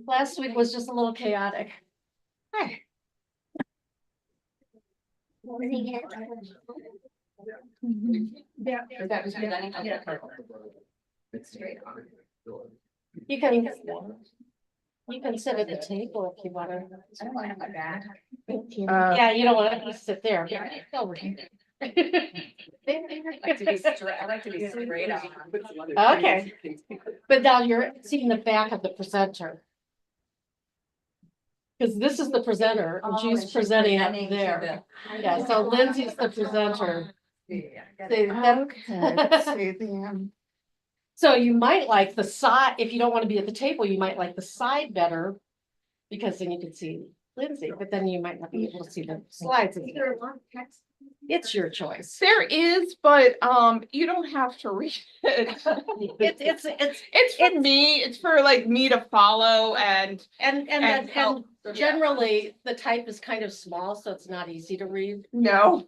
Last week was just a little chaotic. Hi. Yeah. You can sit at the table if you want to. I don't want to have my back. Yeah, you don't want to sit there. Over here. I like to be straight up. Okay. But now you're seeing the back of the presenter. Because this is the presenter and she's presenting up there. Yeah, so Lindsay's the presenter. So you might like the side, if you don't want to be at the table, you might like the side better. Because then you can see Lindsay, but then you might not be able to see the slides. It's your choice. There is, but you don't have to read it. It's for me. It's for like me to follow and generally the type is kind of small, so it's not easy to read. No,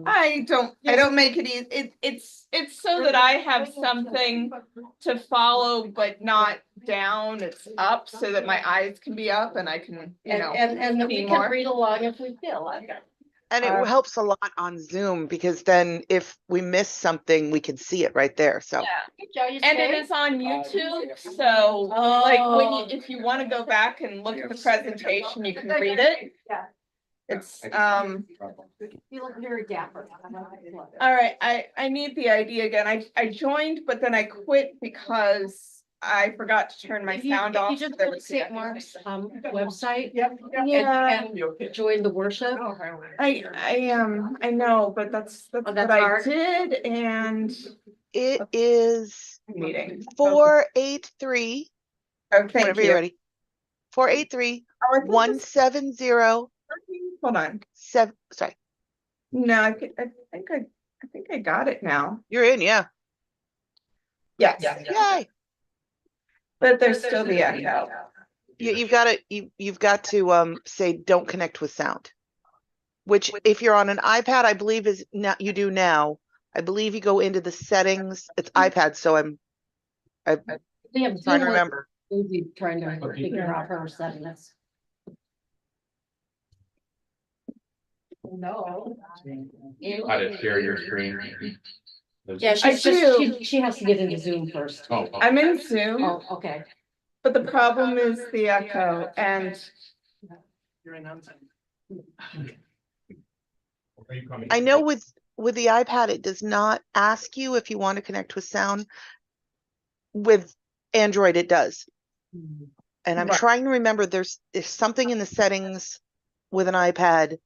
I don't make it easy. It's so that I have something to follow, but not down. It's up so that my eyes can be up and I can, and we can read along if we feel like it. And it helps a lot on Zoom because then if we miss something, we can see it right there. So yeah. And it is on YouTube. So like if you want to go back and look at the presentation, you can read it. Yeah. It's you look very dapper. All right. I need the ID again. I joined, but then I quit because I forgot to turn my sound off. You just go to St. Mark's website. Yeah. And join the worship. I know, but that's what I did, and it is meeting 483. Oh, thank whenever you're ready. 483-170. Hold on. Sorry. No, I think I got it now. You're in, yeah. Yes. Yay. But there's still the echo. You've got to say don't connect with sound. Which if you're on an iPad, I believe is now you do now. I believe you go into the settings. It's iPad, so I'm trying to remember. Lindsay trying to figure out her settings. No. How to share your screen. Yeah, she has to get into Zoom first. Oh. I'm in Zoom. Oh, okay. But the problem is the echo and I know with the iPad, it does not ask you if you want to connect with sound. With Android, it does. And I'm trying to remember there's something in the settings with an iPad.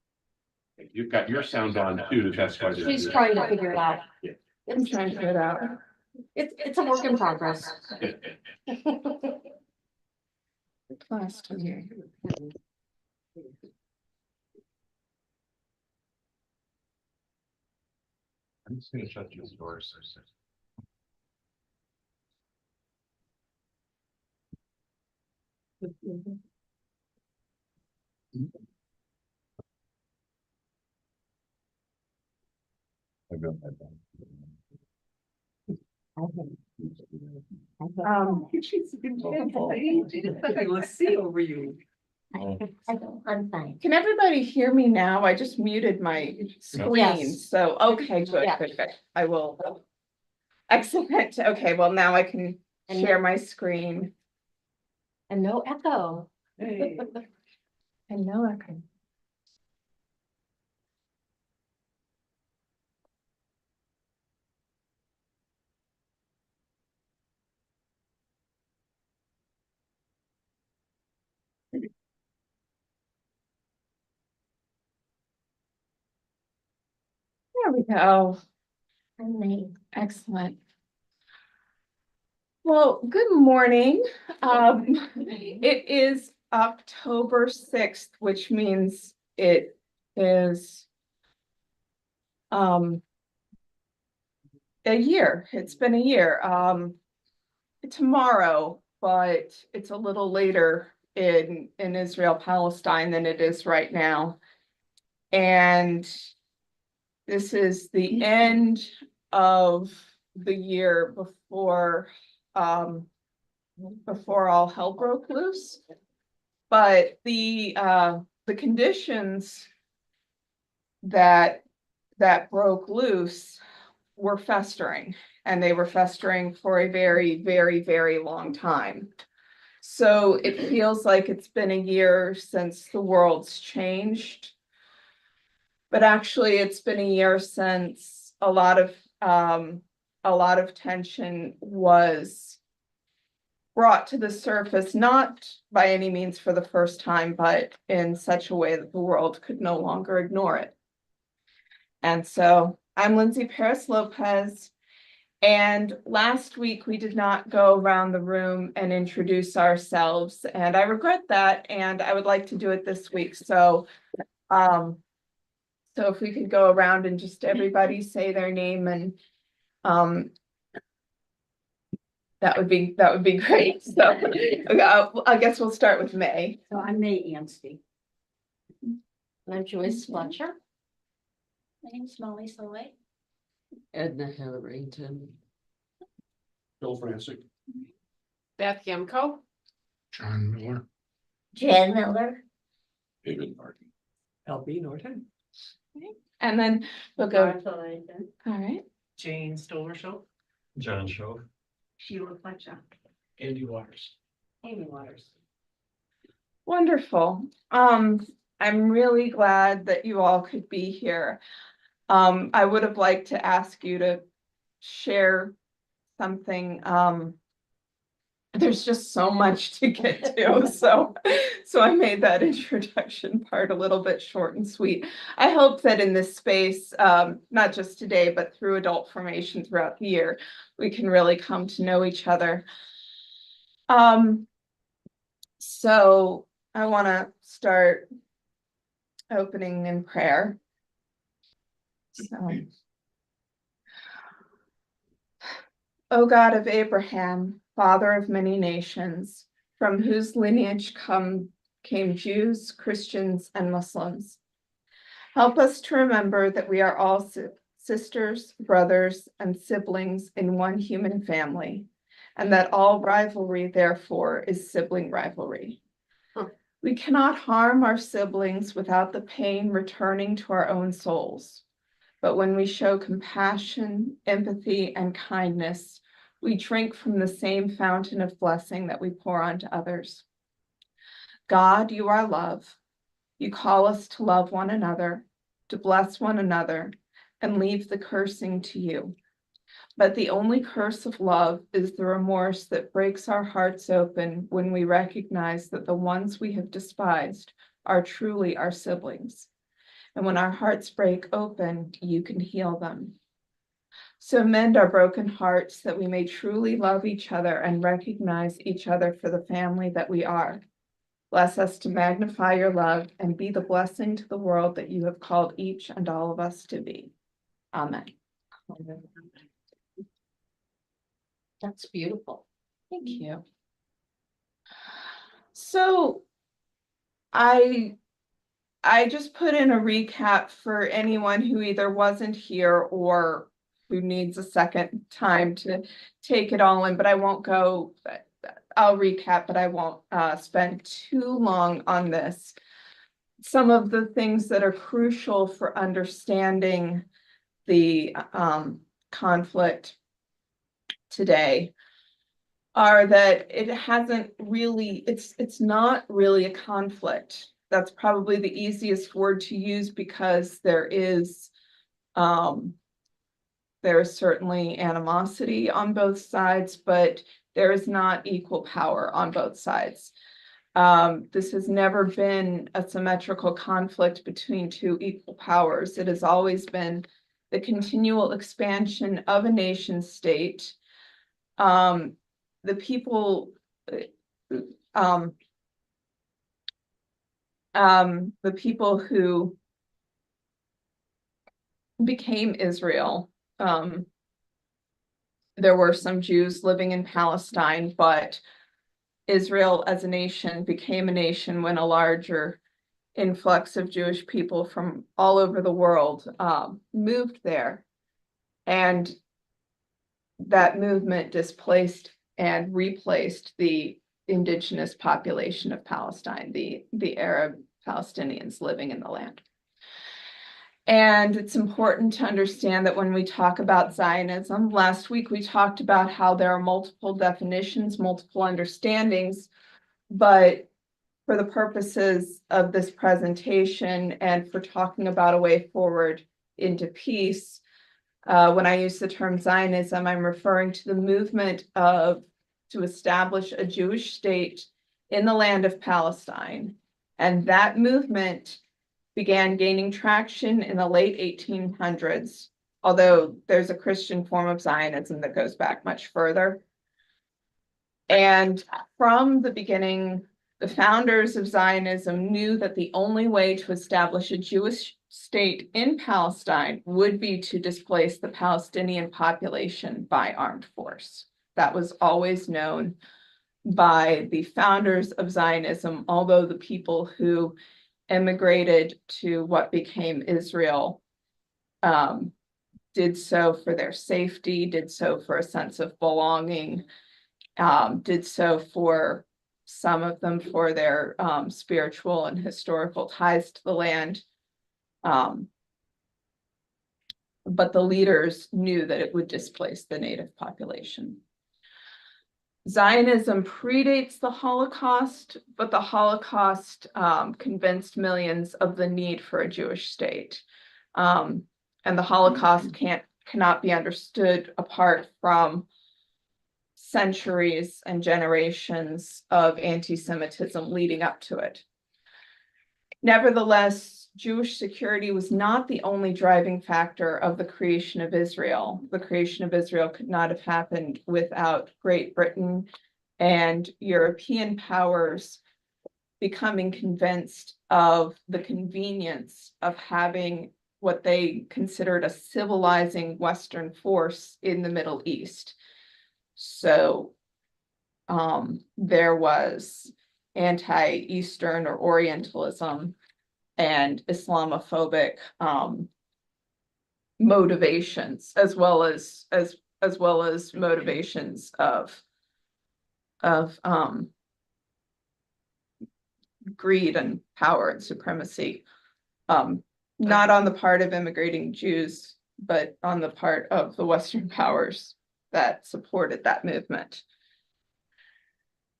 You've got your sound on too. That's why she's trying to figure it out. Yeah. I'm trying to figure it out. It's a work in progress. Last year. I'm just going to shut these doors. Let's see over you. I'm fine. Can everybody hear me now? I just muted my screen. Yes. So, okay, good. I will. Excellent. Okay, well, now I can share my screen. And no echo. Hey. And no echo. There we go. Excellent. Well, good morning. It is October 6th, which means it is a year. It's been a year. Tomorrow, but it's a little later in Israel, Palestine than it is right now. And this is the end of the year before all hell broke loose. But the conditions that broke loose were festering, and they were festering for a very, very, very long time. So it feels like it's been a year since the world's changed. But actually, it's been a year since a lot of tension was brought to the surface, not by any means for the first time, but in such a way that the world could no longer ignore it. And so I'm Lindsey Paris-Lopez. And last week we did not go around the room and introduce ourselves, and I regret that, and I would like to do it this week. So if we could go around and just everybody say their name, and that would be great. So I guess we'll start with May. So I'm May Anstey. And I'm Joyce Fletcher. My name's Molly Soy. Edna Harrington. Bill Francis. Beth Yemko. John Miller. Jan Miller. David Martin. LB Norton. And then we'll go, Martha Langdon. all right. Jane Stolershow. John Shaw. Sheila Fletcher. Andy Waters. Amy Waters. Wonderful. I'm really glad that you all could be here. I would have liked to ask you to share something. There's just so much to get to, so I made that introduction part a little bit short and sweet. I hope that in this space, not just today, but through adult formation throughout the year, we can really come to know each other. So I want to start opening in prayer. So, O God of Abraham, father of many nations, from whose lineage came Jews, Christians, and Muslims, help us to remember that we are all sisters, brothers, and siblings in one human family, and that all rivalry, therefore, is sibling rivalry. We cannot harm our siblings without the pain returning to our own souls. But when we show compassion, empathy, and kindness, we drink from the same fountain of blessing that we pour onto others. God, you are love. You call us to love one another, to bless one another, and leave the cursing to you. But the only curse of love is the remorse that breaks our hearts open when we recognize that the ones we have despised are truly our siblings. And when our hearts break open, you can heal them. So mend our broken hearts that we may truly love each other and recognize each other for the family that we are. Bless us to magnify your love and be the blessing to the world that you have called each and all of us to be. Amen. That's beautiful. Thank you. So I just put in a recap for anyone who either wasn't here or who needs a second time to take it all in, but I won't go, I'll recap, but I won't spend too long on this. Some of the things that are crucial for understanding the conflict today are that it hasn't really, it's not really a conflict. That's probably the easiest word to use because there is certainly animosity on both sides, but there is not equal power on both sides. This has never been a symmetrical conflict between two equal powers. It has always been the continual expansion of a nation state. The people who became Israel, there were some Jews living in Palestine, but Israel as a nation became a nation when a larger influx of Jewish people from all over the world moved there. And that movement displaced and replaced the indigenous population of Palestine, the Arab Palestinians living in the land. And it's important to understand that when we talk about Zionism, last week we talked about how there are multiple definitions, multiple understandings, but for the purposes of this presentation and for talking about a way forward into peace, when I use the term Zionism, I'm referring to the movement to establish a Jewish state in the land of Palestine. And that movement began gaining traction in the late 1800s, although there's a Christian form of Zionism that goes back much further. And from the beginning, the founders of Zionism knew that the only way to establish a Jewish state in Palestine would be to displace the Palestinian population by armed force. That was always known by the founders of Zionism, although the people who immigrated to what became Israel did so for their safety, did so for a sense of belonging, did so for some of them for their spiritual and historical ties to the land. But the leaders knew that it would displace the native population. Zionism predates the Holocaust, but the Holocaust convinced millions of the need for a Jewish state. And the Holocaust cannot be understood apart from centuries and generations of anti-Semitism leading up to it. Nevertheless, Jewish security was not the only driving factor of the creation of Israel. The creation of Israel could not have happened without Great Britain and European powers becoming convinced of the convenience of having what they considered a civilizing Western force in the Middle East. So there was anti-Eastern or Orientalism and Islamophobic motivations, as well as motivations of greed and power and supremacy, not on the part of immigrating Jews, but on the part of the Western powers that supported that movement.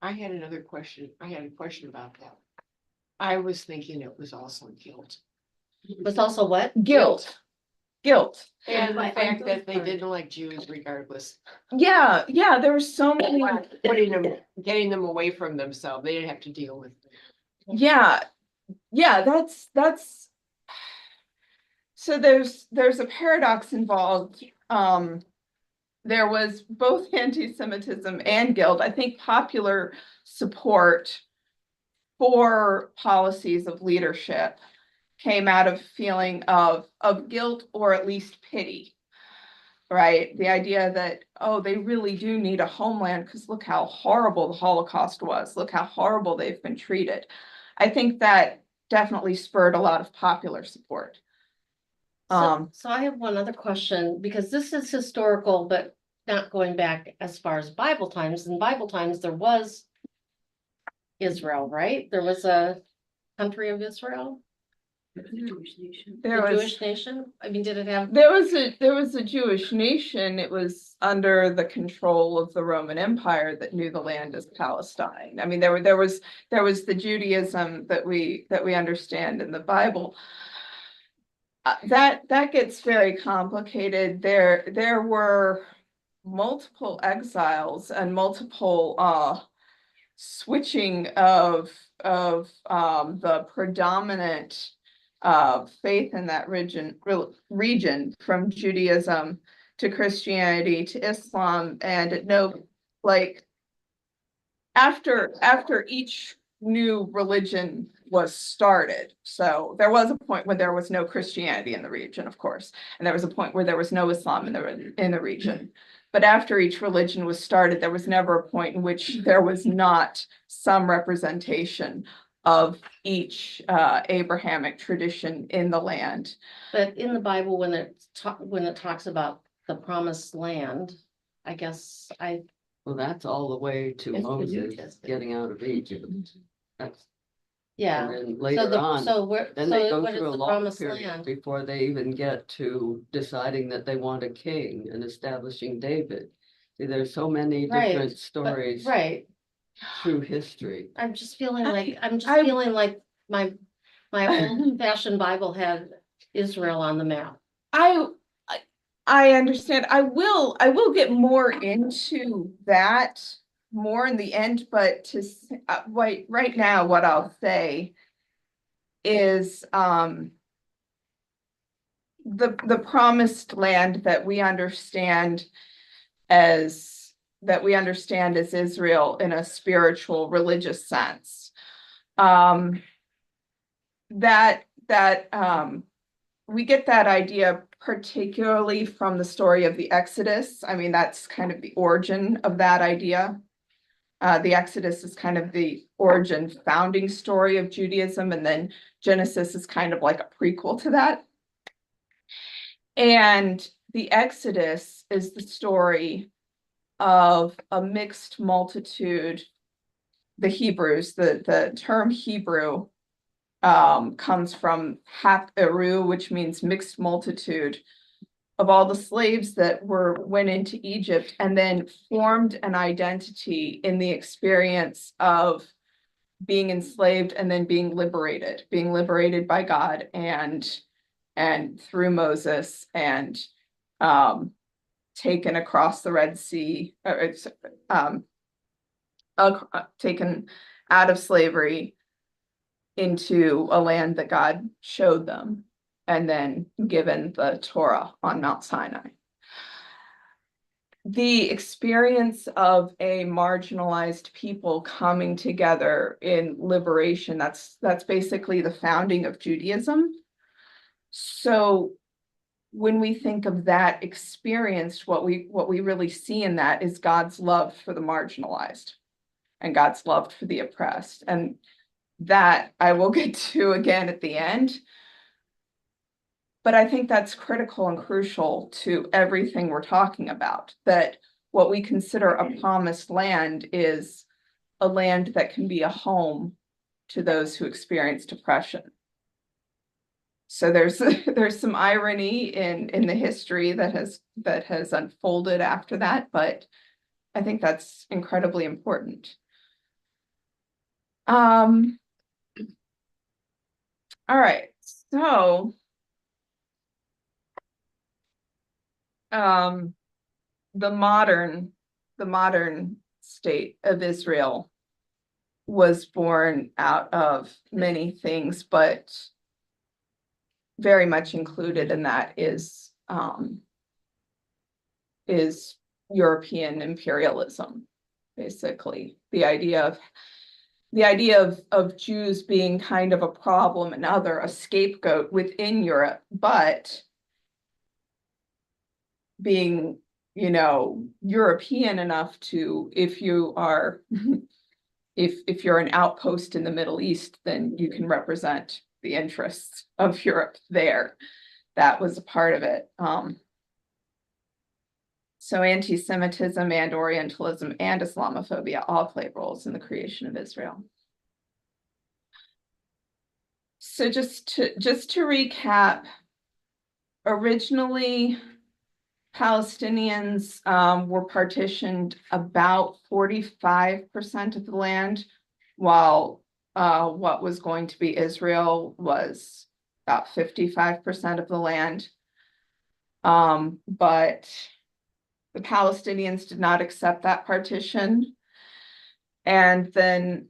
I had another question. I had a question about that. I was thinking it was also guilt. It's also what? Guilt. And the fact that they didn't like Jews regardless. Yeah, there were so many. Getting them away from themselves. They didn't have to deal with it. Yeah, that's. So there's a paradox involved. There was both anti-Semitism and guilt. I think popular support for policies of leadership came out of feeling of guilt or at least pity, right? The idea that, oh, they really do need a homeland because look how horrible the Holocaust was. Look how horrible they've been treated. I think that definitely spurred a lot of popular support. So I have one other question, because this is historical, but not going back as far as Bible times. In Bible times, there was Israel, right? There was a country of Israel, Jewish nation. There a was Jewish nation. I mean, did it have? there was a Jewish nation. It was under the control of the Roman Empire that knew the land as Palestine. I mean, there was the Judaism that we understand in the Bible. That gets very complicated. There were multiple exiles and multiple switching of the predominant faith in that region from Judaism to Christianity to Islam, and after each new religion was started. So there was a point when there was no Christianity in the region, of course, and there was a point where there was no Islam in the region. But after each religion was started, there was never a point in which there was not some representation of each Abrahamic tradition in the land. But in the Bible, when it talks about the promised land, I guess Well, that's all the way to It's the New Moses Testament. getting out of Egypt. That's, yeah. and then So later on, so where, then they so go what is through a the long promised period land? before they even get to deciding that they want a king and establishing David. See, there's so many Right, different But- stories Right, through history. I'm just feeling like, I- feeling like my old fashioned Bible had Israel on the map. I understand. I will get more into that more in the end, but right now, what I'll say is, the promised land that we understand as Israel in a spiritual, religious sense. We get that idea particularly from the story of the Exodus. I mean, that's kind of the origin of that idea. The Exodus is kind of the origin founding story of Judaism, and then Genesis is kind of like a prequel to that. And the Exodus is the story of a mixed multitude. The Hebrews, the term Hebrew comes from Hap-eru, which means mixed multitude, of all the slaves that went into Egypt and then formed an identity in the experience of being enslaved and then being liberated by God and through Moses and taken across the Red Sea, taken out of slavery into a land that God showed them, and then given the Torah on Mount Sinai. The experience of a marginalized people coming together in liberation, that's basically the founding of Judaism. So when we think of that experience, what we really see in that is God's love for the marginalized and God's love for the oppressed. And that I will get to again at the end. But I think that's critical and crucial to everything we're talking about, that what we consider a promised land is a land that can be a home to those who experience depression. So there's some irony in the history that has unfolded after that, but I think that's incredibly important. All right, so the modern state of Israel was born out of many things, but very much included in that is European imperialism, basically. The idea of Jews being kind of a problem and a scapegoat within Europe, but being, European enough to, if you are, if you're an outpost in the Middle East, then you can represent the interests of Europe there. That was a part of it. So anti-Semitism and Orientalism and Islamophobia all played roles in the creation of Israel. So just to recap, originally Palestinians were partitioned about 45% of the land, while what was going to be Israel was about 55% of the land. But the Palestinians did not accept that partition. And then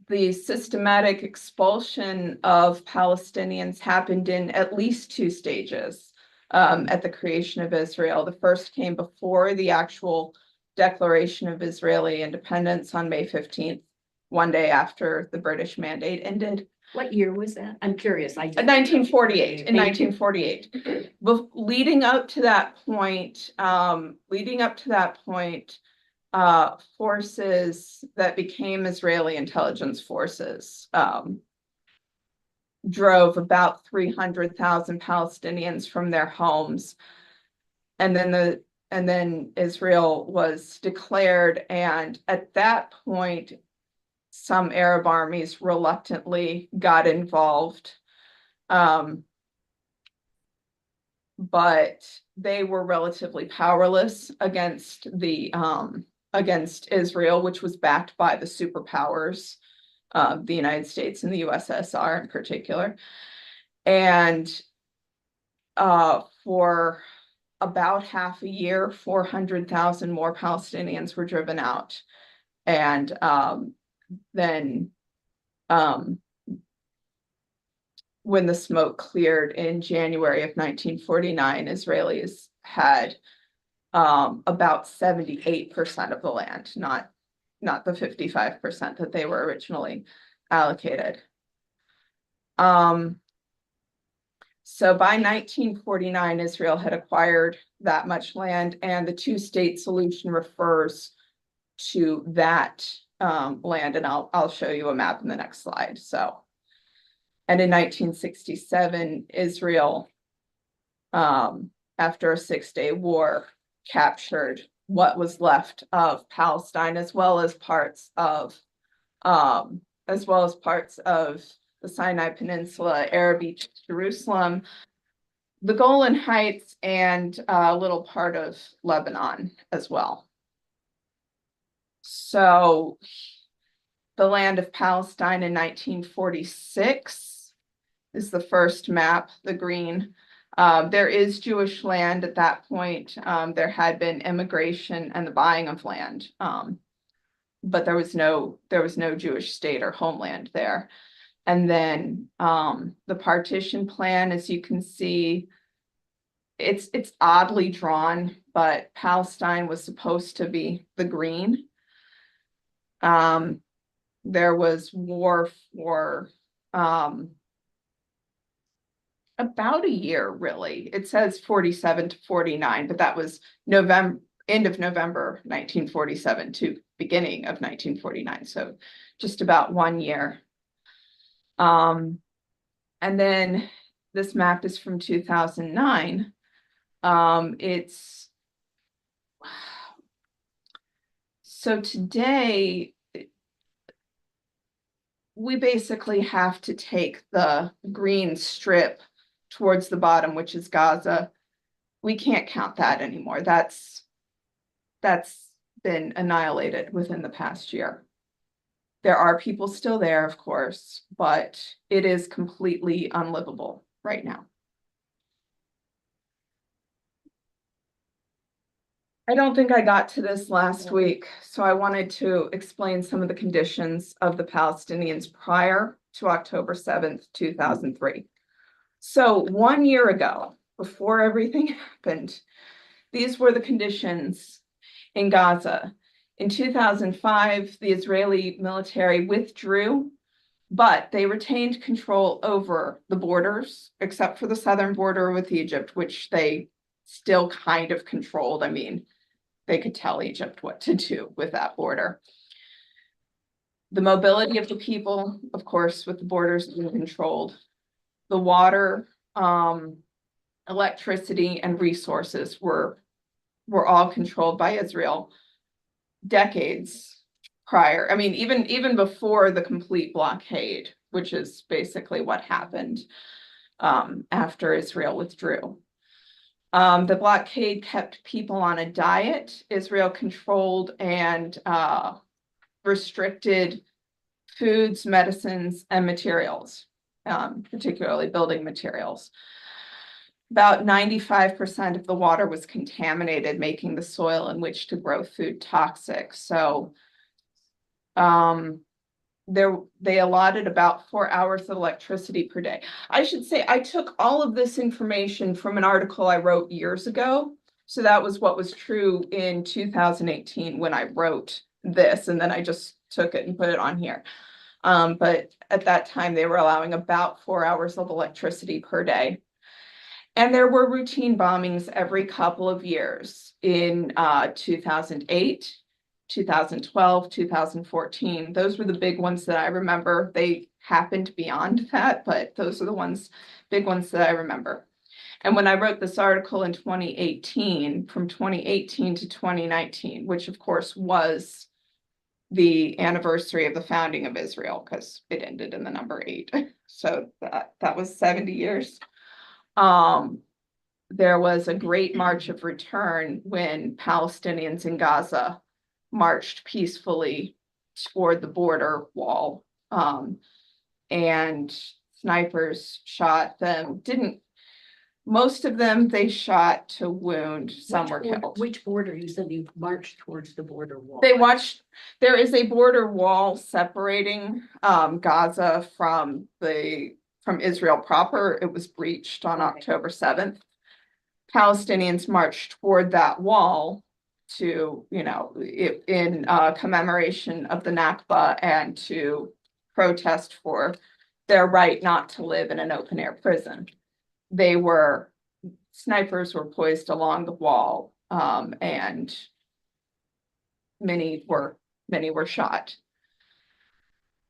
the systematic expulsion of Palestinians happened in at least two stages at the creation of Israel. The first came before the actual declaration of Israeli independence on May 15th, one day after the British Mandate ended. What year was that? I'm curious. 1948, in 1948. Leading up to that point, forces that became Israeli intelligence forces drove about 300,000 Palestinians from their homes. And then and then Israel was declared, and at that point, some Arab armies reluctantly got involved. But they were relatively powerless against against Israel, which was backed by the superpowers, the United States and the USSR in particular. And for about half a year, 400,000 more Palestinians were driven out. And then when the smoke cleared in January of 1949, Israelis had about 78% of the land, not the 55% that they were originally allocated. So by 1949, Israel had acquired that much land, and the two-state solution refers to that land, and I'll show you a map in the next slide. So, and in 1967, Israel, after a 6-day war, captured what was left of Palestine, as well as parts of the Sinai Peninsula, Arab Egypt, Jerusalem, the Golan Heights, and a little part of Lebanon as well. So the land of Palestine in 1946 is the first map, the green. There is Jewish land at that point. There had been immigration and the buying of land, but there was no Jewish state or homeland there. And then the partition plan, as you can see, it's oddly drawn, but Palestine was supposed to be the green. There was war for about a year, really. It says 47 to 49, but that was end of November 1947 to beginning of 1949, so just about 1 year. And then this map is from 2009. So today, we basically have to take the green strip towards the bottom, which is Gaza. We can't count that anymore. That's been annihilated within the past year. There are people still there, of course, but it is completely unlivable right now. I don't think I got to this last week, so I wanted to explain some of the conditions of the Palestinians prior to October 7th, 2003. So 1 year ago, before everything happened, these were the conditions in Gaza. In 2005, the Israeli military withdrew, but they retained control over the borders, except for the southern border with Egypt, which they still kind of controlled. I mean, they could tell Egypt what to do with that border. The mobility of the people, of course, with the borders being controlled. The water, electricity, and resources were all controlled by Israel decades prior. I mean, even before the complete blockade, which is basically what happened after Israel withdrew. The blockade kept people on a diet. Israel controlled and restricted foods, medicines, and materials, particularly building materials. About 95% of the water was contaminated, making the soil in which to grow food toxic. So they allotted about 4 hours of electricity per day. I should say I took all of this information from an article I wrote years ago. So that was what was true in 2018 when I wrote this, and then I just took it and put it on here. But at that time, they were allowing about 4 hours of electricity per day. And there were routine bombings every couple of years in 2008, 2012, 2014. Those were the big ones that I remember. They happened beyond that, but those are the big ones that I remember. And when I wrote this article in 2018, from 2018 to 2019, which of course was the anniversary of the founding of Israel, because it ended in the number 8. So that was 70 years. There was a great march of return when Palestinians in Gaza marched peacefully toward the border wall. And snipers shot them, most of them they shot to wound, some were killed. Which border? You said you marched towards the border wall. There is a border wall separating Gaza from Israel proper. It was breached on October 7th. Palestinians marched toward that wall to, in commemoration of the Nakba and to protest for their right not to live in an open air prison. Snipers were poised along the wall, and many were shot.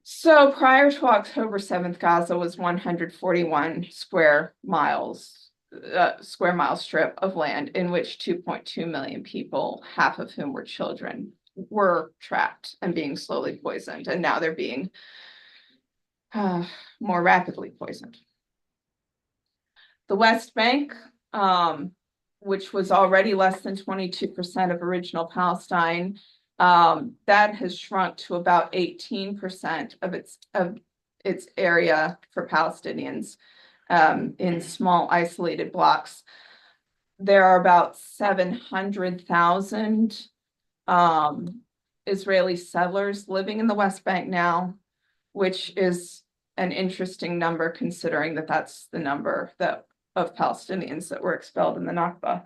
So prior to October 7th, Gaza was 141 square mile strip of land in which 2.2 million people, half of whom were children, were trapped and being slowly poisoned. And now they're being more rapidly poisoned. The West Bank, which was already less than 22% of original Palestine, that has shrunk to about 18% of its area for Palestinians, in small isolated blocks. There are about 700,000 Israeli settlers living in the West Bank now, which is an interesting number considering that that's the number of Palestinians that were expelled in the Nakba.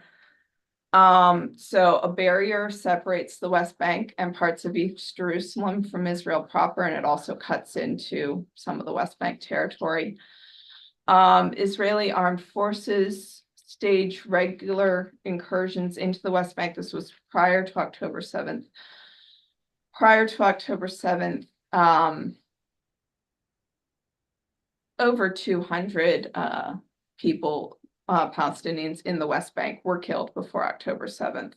So a barrier separates the West Bank and parts of East Jerusalem from Israel proper, and it also cuts into some of the West Bank territory. Israeli armed forces stage regular incursions into the West Bank. This was prior to October 7th. Prior to October 7th, over 200 people, Palestinians in the West Bank, were killed before October 7th.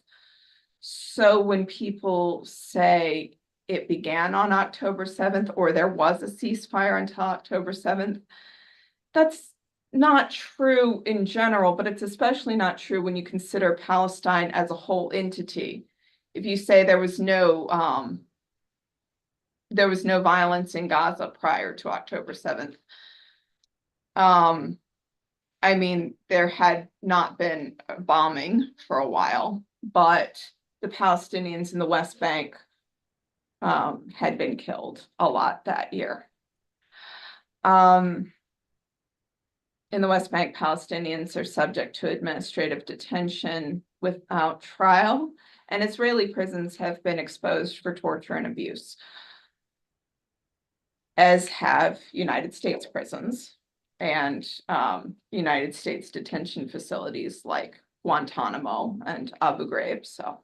So when people say it began on October 7th or there was a ceasefire until October 7th, that's not true in general, but it's especially not true when you consider Palestine as a whole entity. If you say there was no violence in Gaza prior to October 7th, I mean, there had not been bombing for a while, but the Palestinians in the West Bank had been killed a lot that year. In the West Bank, Palestinians are subject to administrative detention without trial, and Israeli prisons have been exposed for torture and abuse, as have United States prisons and United States detention facilities like Guantanamo and Abu Ghraib. So,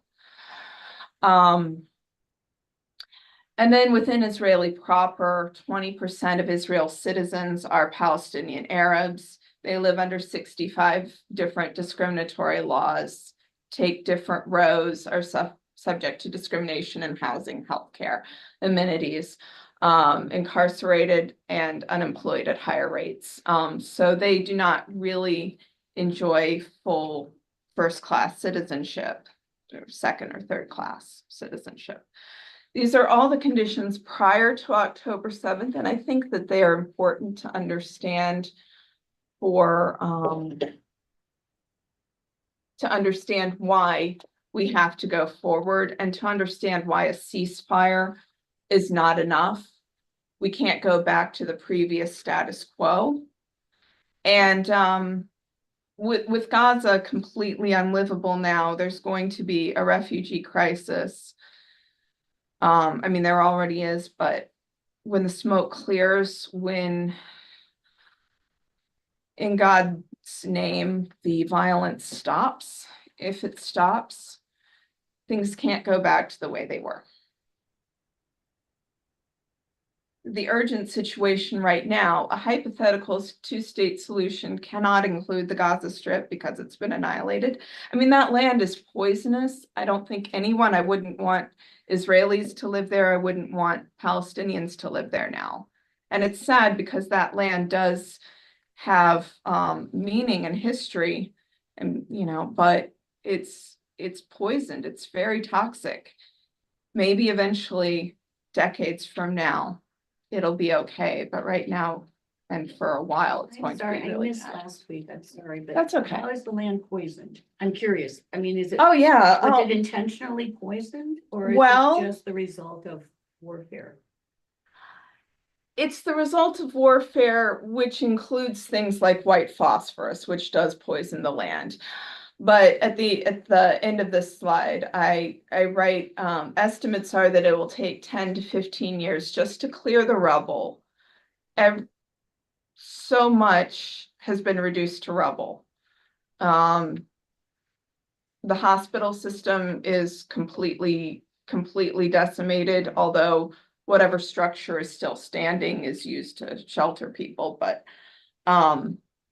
and then within Israeli proper, 20% of Israel's citizens are Palestinian Arabs. They live under 65 different discriminatory laws, take different rows, are subject to discrimination in housing, healthcare, amenities, incarcerated and unemployed at higher rates. So they do not really enjoy full first-class citizenship, or second or third-class citizenship. These are all the conditions prior to October 7th, and I think that they are important to understand to understand why we have to go forward and to understand why a ceasefire is not enough. We can't go back to the previous status quo. And with Gaza completely unlivable now, there's going to be a refugee crisis. I mean, there already is, but when the smoke clears, when in God's name, the violence stops, if it stops, things can't go back to the way they were. the urgent situation right now, a hypothetical two-state solution cannot include the Gaza Strip because it's been annihilated. I mean, that land is poisonous. I don't think I wouldn't want Israelis to live there. I wouldn't want Palestinians to live there now. And it's sad because that land does have meaning and history, and but it's poisoned. It's very toxic. Maybe eventually, decades from now, it'll be okay, but right now and for a while, it's I'm going to sorry, be I really missed bad. last week, I'm sorry, but. That's okay. How is the land poisoned? I'm curious, I mean, is it, Oh, yeah. was it intentionally poisoned, or is Well- it just the result of warfare? It's the result of warfare, which includes things like white phosphorus, which does poison the land. But at the end of this slide, I write, estimates are that it will take 10 to 15 years just to clear the rubble. So much has been reduced to rubble. The hospital system is completely decimated, although whatever structure is still standing is used to shelter people, but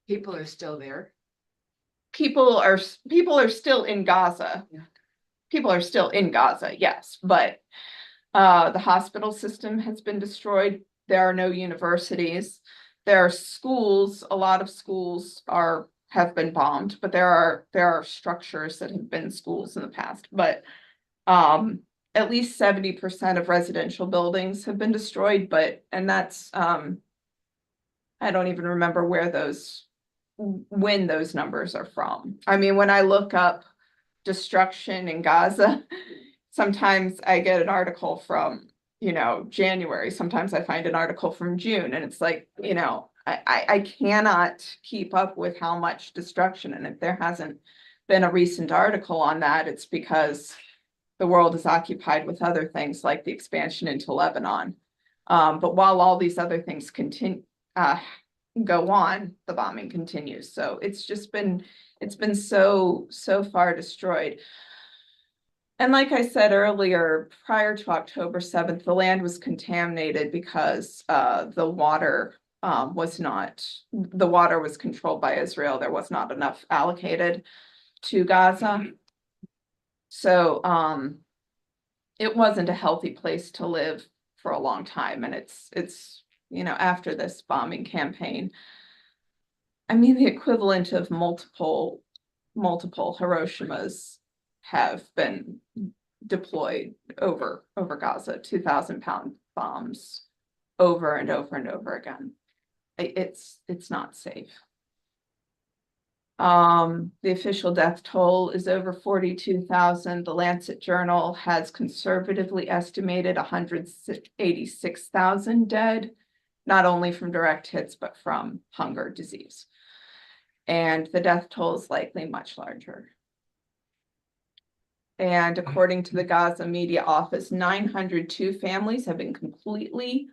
People are still there. people are still in Gaza. Yeah. People are still in Gaza, yes, but the hospital system has been destroyed. There are no universities. There are schools. A lot of schools have been bombed, but there are structures that have been schools in the past. But at least 70% of residential buildings have been destroyed. And that's I don't even remember when those numbers are from. I mean, when I look up destruction in Gaza, sometimes I get an article from, January. Sometimes I find an article from June, and it's like, I cannot keep up with how much destruction. And if there hasn't been a recent article on that, it's because the world is occupied with other things like the expansion into Lebanon. But while all these other things continue, go on, the bombing continues. So it's been so far destroyed. And like I said earlier, prior to October 7th, the land was contaminated because the water was controlled by Israel. There was not enough allocated to Gaza. So it wasn't a healthy place to live for a long time. And it's after this bombing campaign, I mean, the equivalent of multiple Hiroshimas have been deployed over Gaza, 2,000-pound bombs over and over and over again. It's not safe. The official death toll is over 42,000. The Lancet Journal has conservatively estimated 186,000 dead, not only from direct hits, but from hunger disease. And the death toll is likely much larger. And according to the Gaza Media Office, 902 families have been completely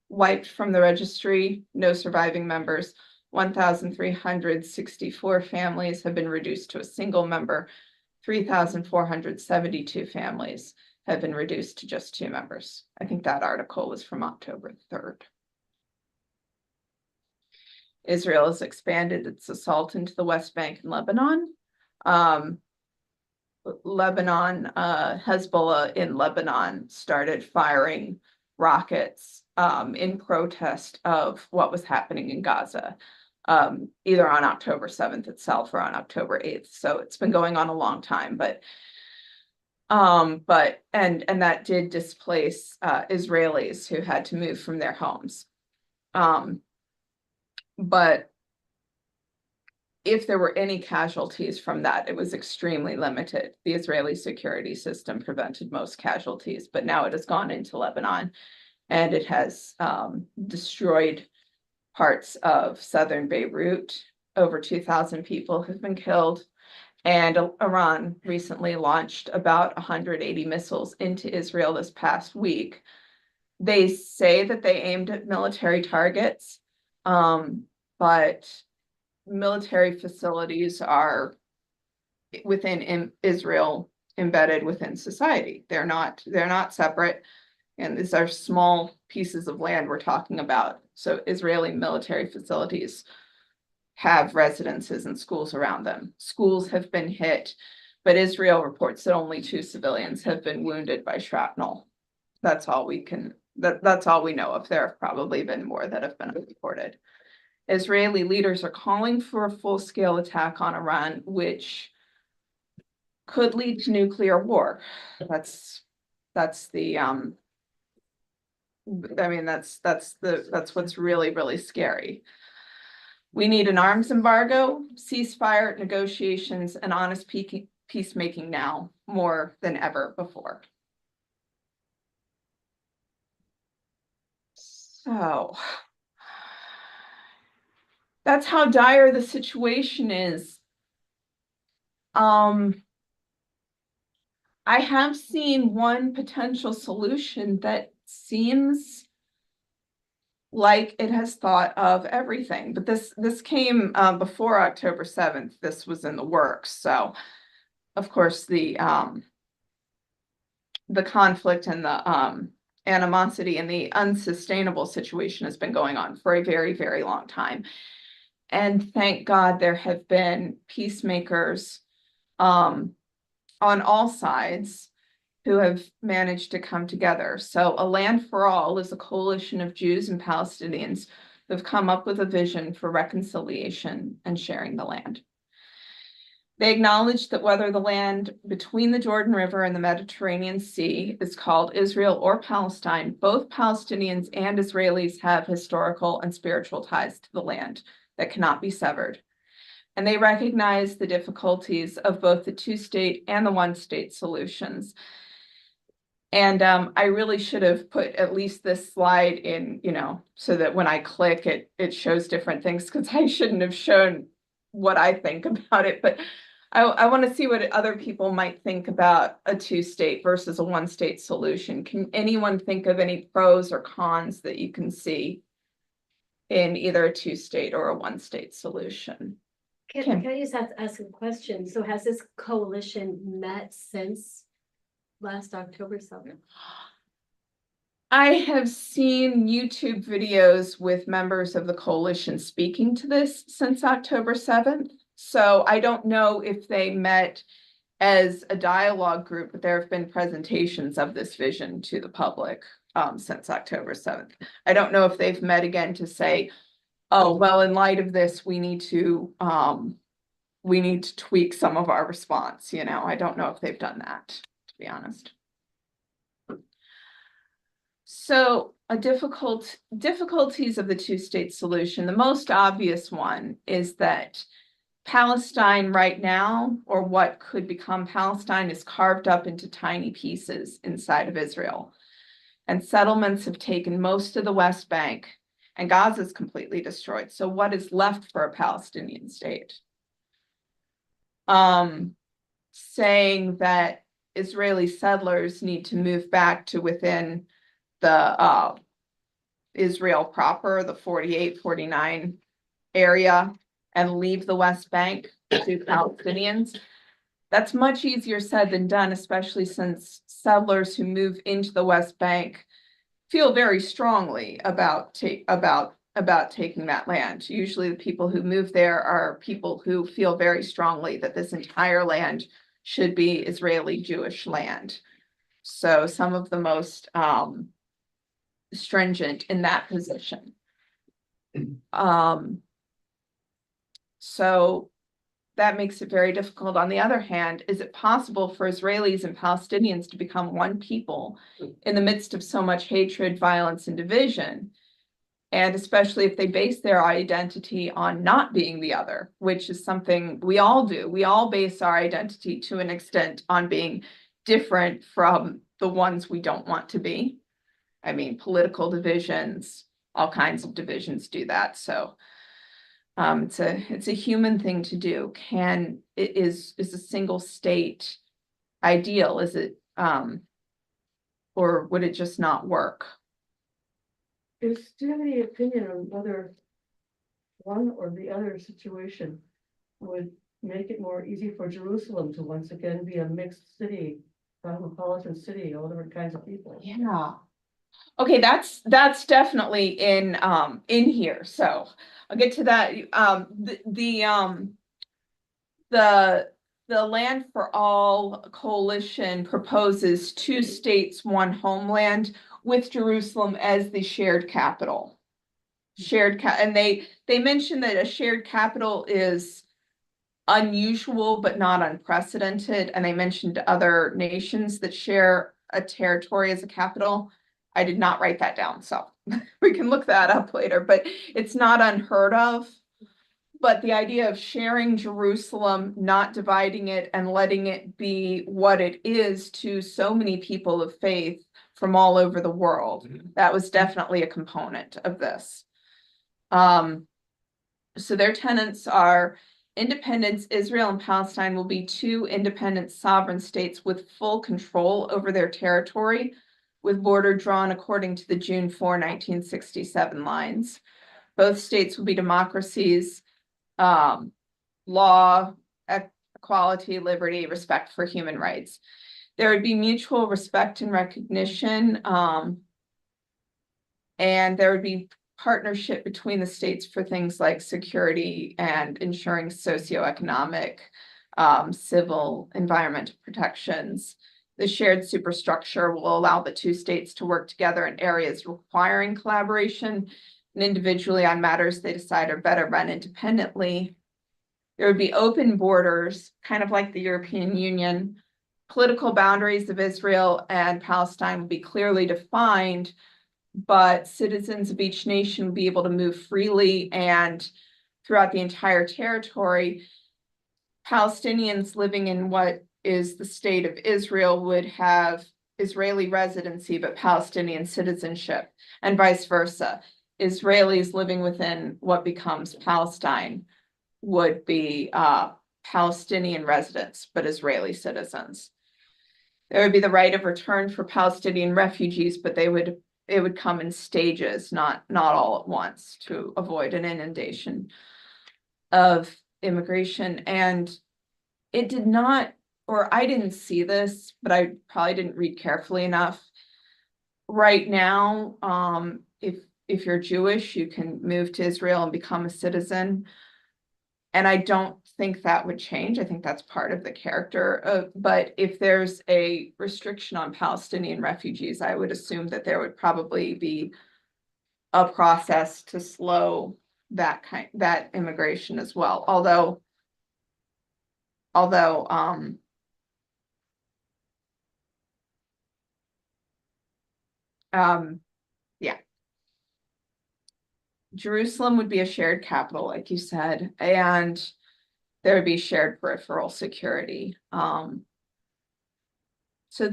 wiped from the registry, no surviving members. 1,364 families have been reduced to a single member. 3,472 families have been reduced to just 2 members. I think that article was from October 3rd. Israel has expanded its assault into the West Bank and Lebanon. Hezbollah in Lebanon started firing rockets in protest of what was happening in Gaza, either on October 7th itself or on October 8th. So it's been going on a long time, but that did displace Israelis who had to move from their homes. But if there were any casualties from that, it was extremely limited. The Israeli security system prevented most casualties, but now it has gone into Lebanon and it has destroyed parts of southern Beirut. Over 2,000 people have been killed. And Iran recently launched about 180 missiles into Israel this past week. They say that they aimed at military targets, but military facilities are within Israel, embedded within society. They're not separate. And these are small pieces of land we're talking about. So Israeli military facilities have residences and schools around them. Schools have been hit, but Israel reports that only 2 civilians have been wounded by shrapnel. That's all we can, that's all we know of. There have probably been more that have been reported. Israeli leaders are calling for a full-scale attack on Iran, which could lead to nuclear war. That's the I mean, that's what's really, really scary. We need an arms embargo, ceasefire, negotiations, and honest peacemaking now more than ever before. So that's how dire the situation is. I have seen one potential solution that seems like it has thought of everything, but this came before October 7th. This was in the works. So of course the conflict and the animosity and the unsustainable situation has been going on for a very, very long time. And thank God there have been peacemakers on all sides who have managed to come together. So A Land for All is a coalition of Jews and Palestinians who have come up with a vision for reconciliation and sharing the land. They acknowledge that whether the land between the Jordan River and the Mediterranean Sea is called Israel or Palestine, both Palestinians and Israelis have historical and spiritual ties to the land that cannot be severed. And they recognize the difficulties of both the 2-state and the 1-state solutions. And I really should have put at least this slide in, so that when I click it shows different things, because I shouldn't have shown what I think about it. But I want to see what other people might think about a 2-state versus a 1-state solution. Can anyone think of any pros or cons that you can see in either a 2-state or a 1-state solution? Can I just ask a question? So has this coalition met since last October 7th? I have seen YouTube videos with members of the coalition speaking to this since October 7th. So I don't know if they met as a dialogue group, but there have been presentations of this vision to the public since October 7th. I don't know if they've met again to say, oh, well, in light of this, we need to tweak some of our response. I don't know if they've done that, to be honest. So difficulties of the 2-state solution. The most obvious one is that Palestine right now, or what could become Palestine, is carved up into tiny pieces inside of Israel. And settlements have taken most of the West Bank, and Gaza is completely destroyed. So what is left for a Palestinian state? Saying that Israeli settlers need to move back to within the Israel proper, the 48-49 area, and leave the West Bank to Palestinians. That's much easier said than done, especially since settlers who move into the West Bank feel very strongly about taking that land. Usually the people who move there are people who feel very strongly that this entire land should be Israeli Jewish land. So some of the most stringent in that position. So that makes it very difficult. On the other hand, is it possible for Israelis and Palestinians to become one people in the midst of so much hatred, violence, and division? And especially if they base their identity on not being the other, which is something we all do. We all base our identity to an extent on being different from the ones we don't want to be. I mean, political divisions, all kinds of divisions do that. So it's a human thing to do. Is a single state ideal? Is it or would it just not work? Do you have any opinion on whether one or the other situation would make it more easy for Jerusalem to once again be a mixed city, cosmopolitan city, all different kinds of people? Yeah. Okay, that's definitely in here, so I'll get to that. The Land for All coalition proposes 2 states, 1 homeland, with Jerusalem as the shared capital. And they mentioned that a shared capital is unusual but not unprecedented, and they mentioned other nations that share a territory as a capital. I did not write that down, so we can look that up later, but it's not unheard of. But the idea of sharing Jerusalem, not dividing it and letting it be what it is to so many people of faith from all over the world, that was definitely a component of this. So their tenets are independence. Israel and Palestine will be 2 independent sovereign states with full control over their territory, with border drawn according to the June 4, 1967 lines. Both states will be democracies, law, equality, liberty, respect for human rights. There would be mutual respect and recognition, and there would be partnership between the states for things like security and ensuring socioeconomic, civil, environmental protections. The shared superstructure will allow the 2 states to work together in areas requiring collaboration and individually on matters they decide are better run independently. There would be open borders, kind of like the European Union. Political boundaries of Israel and Palestine will be clearly defined, but citizens of each nation will be able to move freely and throughout the entire territory. Palestinians living in what is the state of Israel would have Israeli residency, but Palestinian citizenship, and vice versa. Israelis living within what becomes Palestine would be Palestinian residents, but Israeli citizens. There would be the right of return for Palestinian refugees, but it would come in stages, not all at once, to avoid an inundation of immigration. And it did not, or I didn't see this, but I probably didn't read carefully enough. Right now, if you're Jewish, you can move to Israel and become a citizen. And I don't think that would change. I think that's part of the character. But if there's a restriction on Palestinian refugees, I would assume that there would probably be a process to slow that immigration as well. Although yeah. Jerusalem would be a shared capital, like you said, and there would be shared peripheral security. So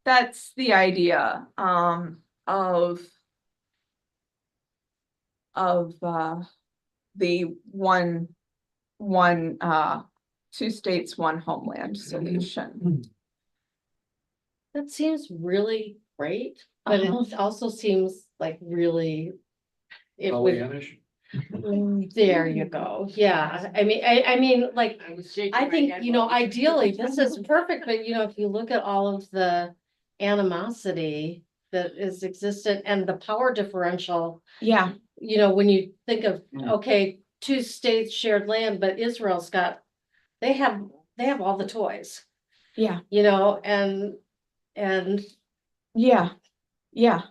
that's the idea of the one 2 states, 1 homeland solution. That seems really great, but it also seems like really. If we, Pollyannish. there you go, yeah, I mean, like, I think, ideally, this is perfect, but if you look at all of the animosity that is existent and the power differential, Yeah, when you think of, okay, 2 states shared land, but Israel's got, they have all the toys, yeah, and yeah, yeah.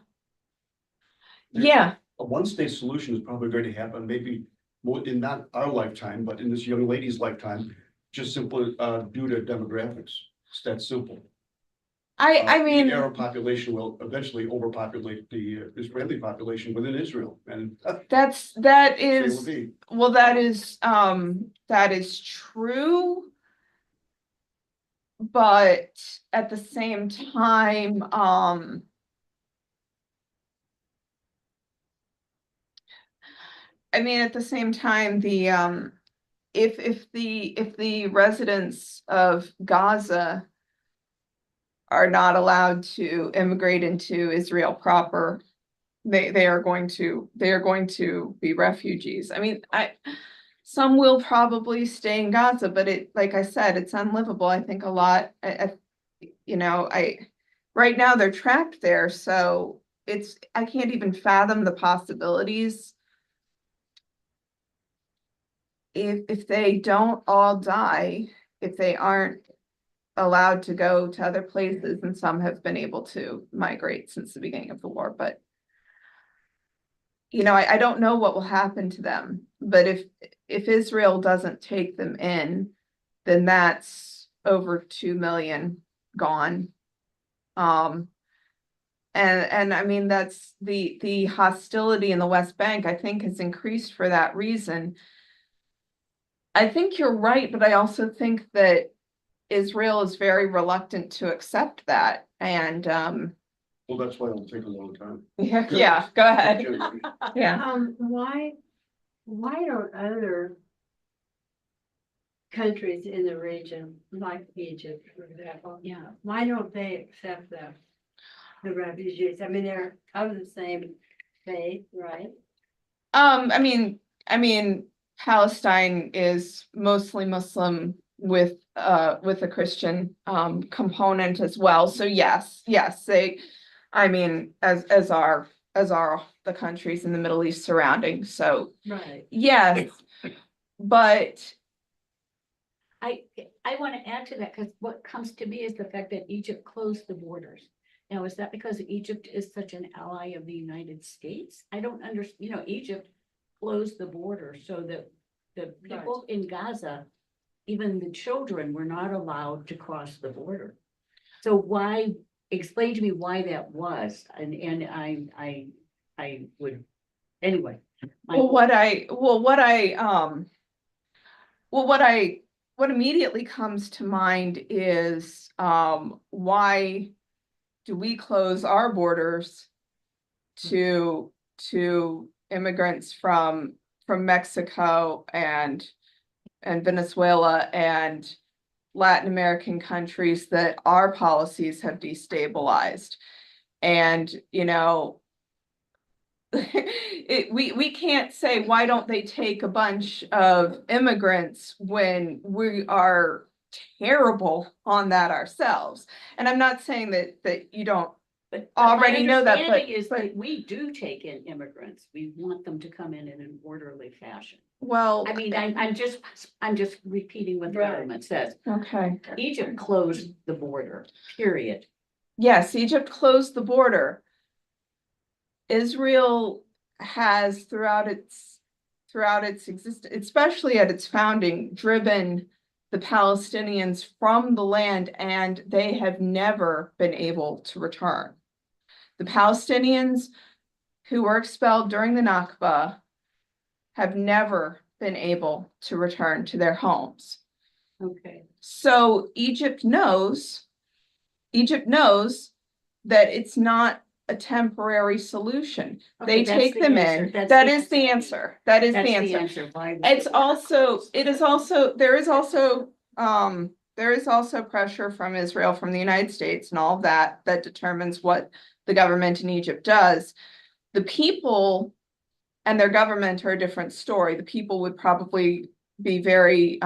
Yeah, A 1-state solution is probably going to happen, maybe more in not our lifetime, but in this young lady's lifetime, just simply due to demographics. It's that simple. I mean, The Arab population will eventually overpopulate the Israeli population within Israel, and that it will is, be. well, that is true. But at the same time, I mean, at the same time, the if the residents of Gaza are not allowed to immigrate into Israel proper, they are going to be refugees. I mean, some will probably stay in Gaza, but like I said, it's unlivable. I think a lot, right now they're trapped there, so I can't even fathom the possibilities. If they don't all die, if they aren't allowed to go to other places, and some have been able to migrate since the beginning of the war, but I don't know what will happen to them, but if Israel doesn't take them in, then that's over 2 million gone. And I mean, that's the hostility in the West Bank, I think, has increased for that reason. I think you're right, but I also think that Israel is very reluctant to accept that. And Well, that's why it'll take a long time. yeah, go ahead. Yeah. Why don't other countries in the region, like Egypt, for example, why don't they accept the refugees? I mean, they're of the same faith, right? I mean, Palestine is mostly Muslim with a Christian component as well. So yes, I mean, as are the countries in the Middle East surrounding. So Right. yes, but I want to add to that, because what comes to me is the fact that Egypt closed the borders. Now, is that because Egypt is such an ally of the United States? I don't understand, Egypt closed the border so that the people in Gaza, even the children, were not allowed to cross the border. So why, explain to me why that was, and I would, anyway. What immediately comes to mind is why do we close our borders to immigrants from Mexico and Venezuela and Latin American countries that our policies have destabilized? And we can't say, why don't they take a bunch of immigrants when we are terrible on that ourselves? And I'm not saying that you don't But already my know that, understanding is but that we do take in immigrants. We want them to come in an orderly fashion. well, I mean, I'm just repeating what the Right. government says. okay. Egypt closed the border, period. Yes, Egypt closed the border. Israel has throughout its existence, especially at its founding, driven the Palestinians from the land, and they have never been able to return. The Palestinians who were expelled during the Nakba have never been able to return to their homes. Okay. So Egypt knows that it's not a temporary solution. They Okay, that's take the them answer. in. That's That the is the answer. That is That's the the answer. answer. Why? There is also pressure from Israel, from the United States and all of that determines what the government in Egypt does. The people and their government are a different story. The people would probably be very,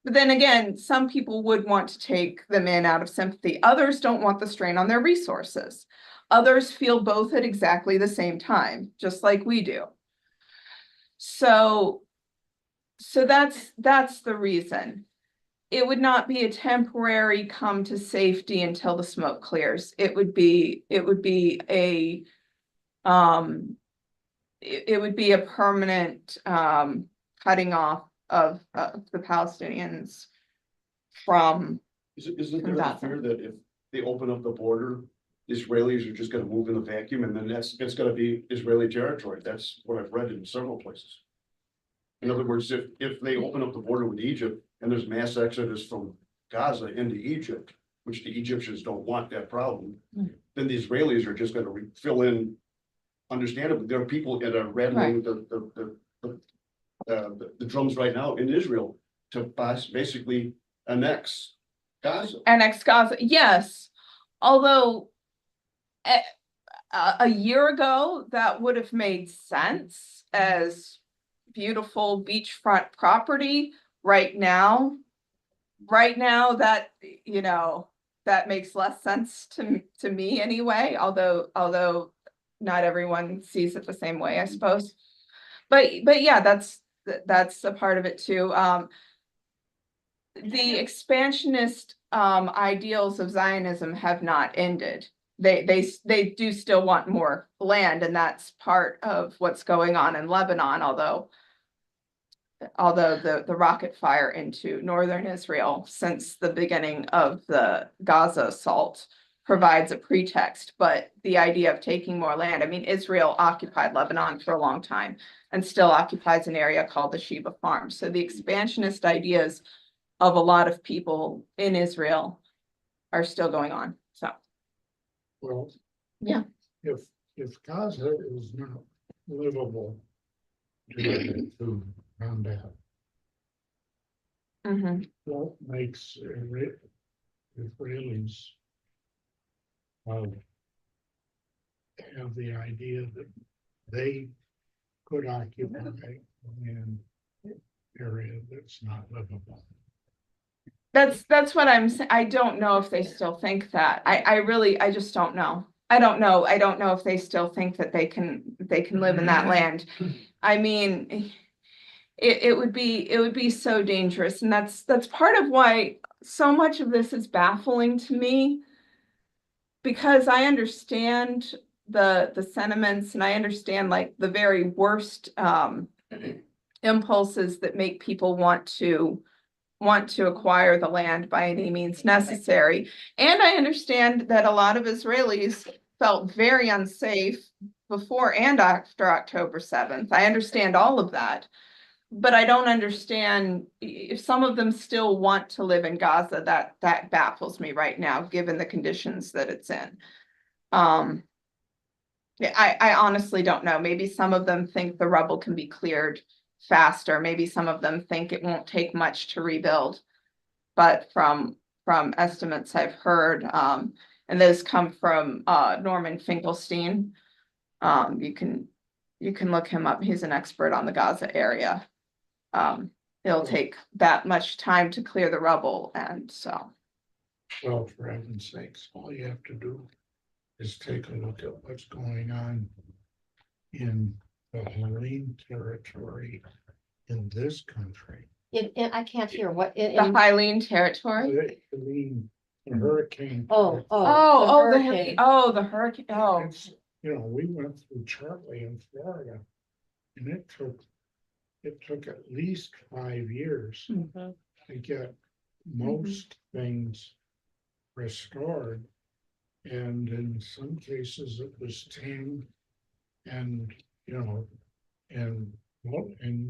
but then again, some people would want to take them in out of sympathy. Others don't want the strain on their resources. Others feel both at exactly the same time, just like we do. So that's the reason. It would not be a temporary come to safety until the smoke clears. It would be a permanent cutting off of the Palestinians from Isn't there the fear that if they open up the border, Israelis are just gonna move in a vacuum and then it's gonna be Israeli territory? That's what I've read in several places. In other words, if they open up the border with Egypt and there's mass exodus from Gaza into Egypt, which the Egyptians don't want that problem, then the Israelis are just gonna fill in. Understandably, there are people that are rattling the drums right now in Israel to basically annex Gaza. yes. Although a year ago, that would have made sense as beautiful beachfront property. Right now that, that makes less sense to me anyway, although not everyone sees it the same way, I suppose. But yeah, that's a part of it too. The expansionist ideals of Zionism have not ended. They do still want more land, and that's part of what's going on in Lebanon, although the rocket fire into northern Israel since the beginning of the Gaza assault provides a pretext. But the idea of taking more land, I mean, Israel occupied Lebanon for a long time and still occupies an area called the Sheba Farm. So the expansionist ideas of a lot of people in Israel are still going on, so. Well. Yeah. If Gaza is not livable to combat, what makes Israelis have the idea that they could occupy an area that's not livable? That's what I'm saying. I don't know if they still think that. I just don't know. I don't know if they still think that they can live in that land. I mean, it would be so dangerous, and that's part of why so much of this is baffling to me, because I understand the sentiments, and I understand like the very worst impulses that make people want to acquire the land by any means necessary. And I understand that a lot of Israelis felt very unsafe before and after October 7th. I understand all of that. But I don't understand if some of them still want to live in Gaza. That baffles me right now, given the conditions that it's in. Yeah, I honestly don't know. Maybe some of them think the rubble can be cleared faster. Maybe some of them think it won't take much to rebuild. But from estimates I've heard, and those come from Norman Finkelstein. You can look him up. He's an expert on the Gaza area. It'll take that much time to clear the rubble, and so. Well, for heaven's sakes, all you have to do is take a look at what's going on in the Helene territory in this country. I can't hear what. The Hylene territory. Helene, the hurricane. The The hurricane. hurricane. It's, we went through Charley in Florida, and it took at least 5 years to get most things restored. And in some cases it was 10, and and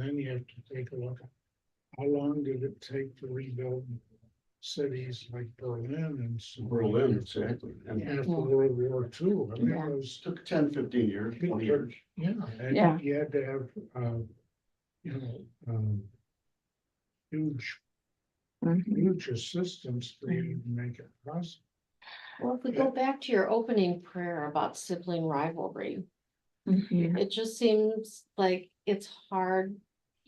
then you have to take a look at how long did it take to rebuild cities like Berlin and so Berlin, exactly. And after World War II. I mean, Yeah. it was took 10, 15 years, 20 years. and Yeah. you had to have huge assistance for you to make it possible. Well, if we go back to your opening prayer about sibling rivalry, it just seems like it's hard,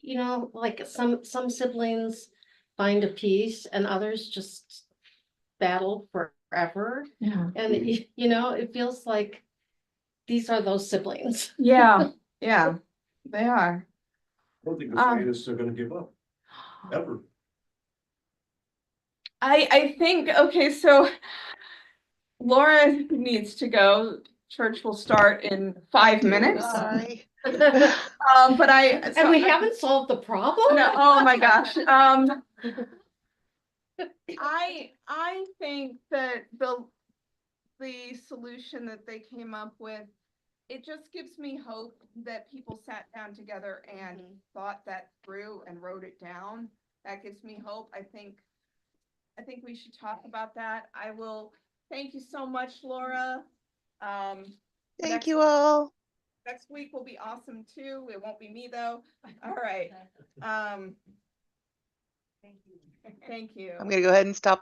like some siblings find a peace and others just battle forever. Yeah. And it feels like these are those siblings. Yeah. Yeah. They are. I don't think the Zionists are gonna give up, ever. I think, okay, so Laura needs to go. Church will start in 5 minutes. Sorry. But And we haven't solved the problem? No, oh my gosh. I think that the solution that they came up with, it just gives me hope that people sat down together and thought that through and wrote it down. That gives me hope. I think we should talk about that. I will thank you so much, Laura. Thank you all. Next week will be awesome too. It won't be me though. All right. Thank you. I'm gonna go ahead and stop